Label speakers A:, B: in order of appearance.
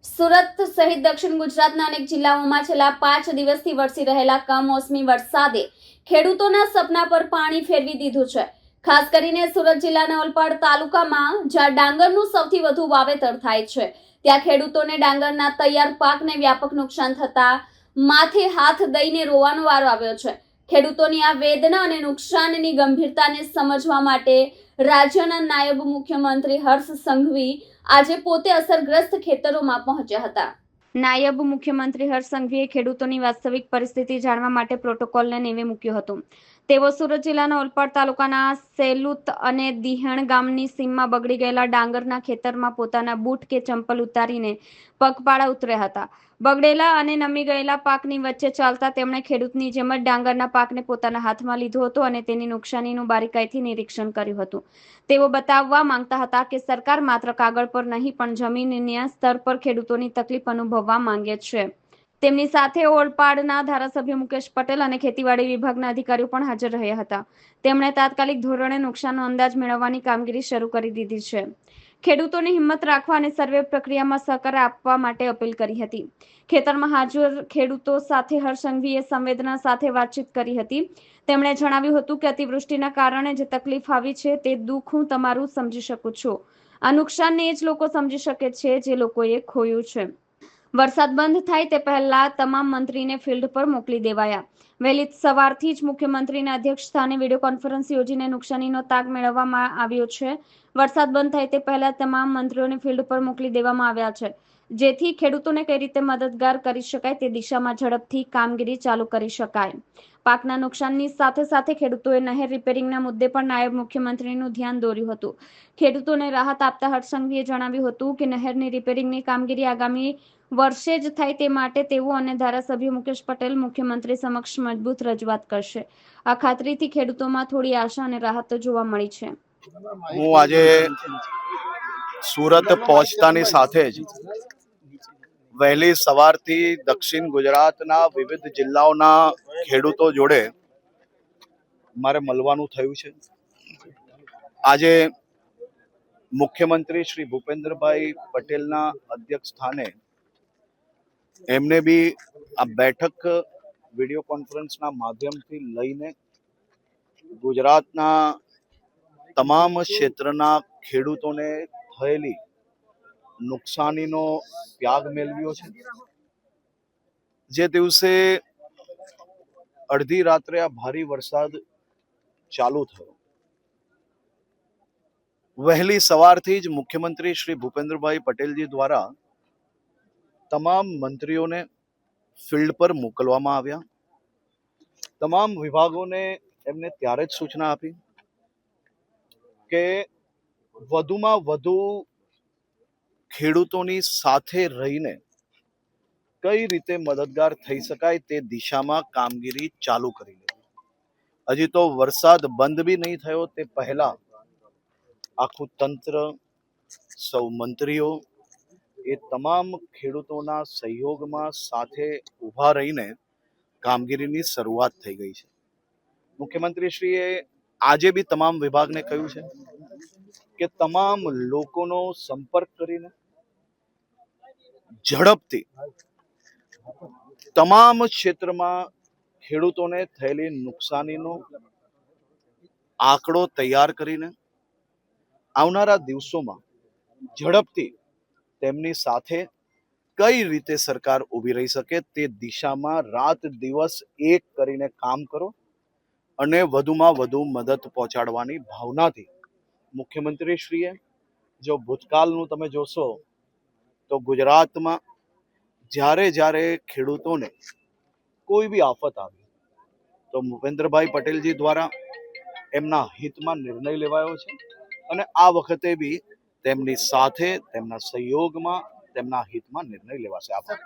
A: સુરત સહિત દક્ષિણ ગુજરાતના અનેક જિલ્લાઓમાં છેલ્લા 5 દિવસથી વરસી રહેલા કમોસમી વરસાદે ખેડૂતોના સપના પર પાણી ફેરવી દીધું છે। ખાસ કરીને સુરત જિલ્લાના ઓલપાડ તાલુકામાં જ્યાં ડાંગરનું સૌથી વધુ વાવેતર થાય છે, ત્યાં ખેડૂતોને ડાંગરના તૈયાર પાકને વ્યાપક નુકસાન થતા માથે હાથ દઈને રોવાનો વારો આવ્યો છે। ખેડૂતોની આ વેદના અને નુકસાનની ગંભીરતાને સમજવા માટે રાજ્યના નાયબ મુખ્યમંત્રી હર્ષ સંઘવી આજે પોતે અસરગ્રસ્ત ખેતરોમાં પહોંચ્યા હતા। નાયબ મુખ્યમંત્રી હર્ષ સંઘવીએ ખેડૂતોની વાસ્તવિક પરિસ્થિતિ જાણવા માટે પ્રોટોકોલને નેવે મૂક્યો હતો। તેઓ સુરત જિલ્લાના ઓલપાડ તાલુકાના સેલુત અને દિહણ ગામની સીમમાં બગડી ગયેલા ડાંગરના ખેતરમાં પોતાના બૂટ કે ચંપલ ઉતારીને પગપાળા ઉતર્યા હતા। બગડેલા અને નમી ગયેલા પાકની વચ્ચે ચાલતા તેમણે ખેડૂતની જેમ જ ડાંગરના પાકને પોતાના હાથમાં લીધો હતો અને તેની નુકસાનીનું બારીકાઈથી નિરીક્ષણ કર્યું હતું। તેઓ બતાવવા માંગતા હતા કે સરકાર માત્ર કાગળ પર નહીં પણ જમીનના સ્તર પર ખેડૂતોની તકલીફ અનુભવવા માંગે છે। તેમની સાથે ઓલપાડના ધારાસભ્ય મુકેશ પટેલ અને ખેતીવાડી વિભાગના અધિકારીઓ પણ હાજર રહ્યા હતા। તેમણે તાત્કાલિક ધોરણે નુકસાનનો અંદાજ મેળવવાની કામગીરી શરૂ કરી દીધી છે। ખેડૂતોને હિંમત રાખવા અને સર્વે પ્રક્રિયામાં સહકાર આપવા માટે અપીલ કરી હતી। ખેતરમાં હાજર ખેડૂતો સાથે હર્ષ સંઘવીએ સંવેદના સાથે વાતચીત કરી હતી। તેમણે જણાવ્યું હતું કે અતિવૃષ્ટિના કારણે જે તકલીફ આવી છે તે દુઃખ હું તમારું સમજી શકું છું। આ નુકસાનને એ જ લોકો સમજી શકે છે જે લોકોએ ખોયું છે। વરસાદ બંધ થાય તે પહેલા તમામ મંત્રીને ફિલ્ડ પર મોકલી દેવાયા। વહેલી સવારથી જ મુખ્યમંત્રીના અધ્યક્ષ સ્થાને વિડીયો કોન્ફરન્સ યોજીને નુકસાનીનો તાગ મેળવવામાં આવ્યો છે। વરસાદ બંધ થાય તે પહેલા તમામ મંત્રીઓને ફિલ્ડ પર મોકલી દેવામાં આવ્યા છે, જેથી ખેડૂતોને કઈ રીતે મદદગાર કરી શકાય તે દિશામાં ઝડપથી કામગીરી ચાલુ કરી શકાય। પાકના નુકસાનની સાથે સાથે ખેડૂતોએ નહેર રિપેરિંગના મુદ્દે પણ નાયબ મુખ્યમંત્રીનું ધ્યાન દોર્યું હતું। ખેડૂતોને રાહત આપતા હર્ષ સંઘવીએ જણાવ્યું હતું કે નહેરની રિપેરિંગની કામગીરી આગામી વર્ષે જ થાય તે માટે તેઓ અને ધારાસભ્ય મુકેશ પટેલ મુખ્યમંત્રી સમક્ષ મજબૂત રજૂઆત કરશે। આ ખાતરીથી ખેડૂતોમાં થોડી આશા અને રાહત જોવા મળી છે।
B: હું આજે સુરત પહોંચતાની સાથે જ વહેલી સવારથી દક્ષિણ ગુજરાતના વિવિધ જિલ્લાઓના ખેડૂતો જોડે મારે મળવાનું થયું છે। આજે મુખ્યમંત્રી શ્રી ભૂપેન્દ્રભાઈ પટેલના અધ્યક્ષ સ્થાને એમને બી આ બેઠક વિડીયો કોન્ફરન્સના માધ્યમથી લઈને ગુજરાતના તમામ ક્ષેત્રના ખેડૂતોને થયેલી નુકસાનીનો ત્યાગ મેળવ્યો છે। જે દિવસે અડધી રાત્રે આ ભારે વરસાદ ચાલુ થયો, વહેલી સવારથી જ મુખ્યમંત્રી શ્રી ભૂપેન્દ્રભાઈ પટેલજી દ્વારા તમામ મંત્રીઓને ફિલ્ડ પર મોકલવામાં આવ્યા। તમામ વિભાગોને એમને ત્યારે જ સૂચના આપી કે વધુમાં વધુ ખેડૂતોની સાથે રહીને કઈ રીતે મદદગાર થઈ શકાય તે દિશામાં કામગીરી ચાલુ કરી લેવી। હજી તો વરસાદ બંધ બી નહીં થયો તે પહેલા આખું તંત્ર, સૌ મંત્રીઓ એ તમામ ખેડૂતોના સહયોગમાં સાથે ઊભા રહીને કામગીરીની શરૂઆત થઈ ગઈ છે। મુખ્યમંત્રીશ્રીએ આજે બી તમામ વિભાગને કહ્યું છે કે તમામ લોકોનો સંપર્ક કરીને ઝડપથી તમામ ક્ષેત્રમાં ખેડૂતોને થયેલી નુકસાનીનો આંકડો તૈયાર કરીને આવનારા દિવસોમાં ઝડપથી તેમની સાથે કઈ રીતે સરકાર ઊભી રહી શકે તે દિશામાં રાત દિવસ એક કરીને કામ કરો અને વધુમાં વધુ મદદ પહોંચાડવાની ભાવનાથી મુખ્યમંત્રીશ્રીએ જો ભૂતકાળનું તમે જોશો તો ગુજરાતમાં જ્યારે જ્યારે ખેડૂતોને કોઈ બી આફત આવી તો ભૂપેન્દ્રભાઈ પટેલજી દ્વારા એમના હિતમાં નિર્ણય લેવાયો છે અને આ વખતે બી તેમની સાથે તેમના સહયોગમાં તેમના હિતમાં નિર્ણય લેવાશે। આભાર।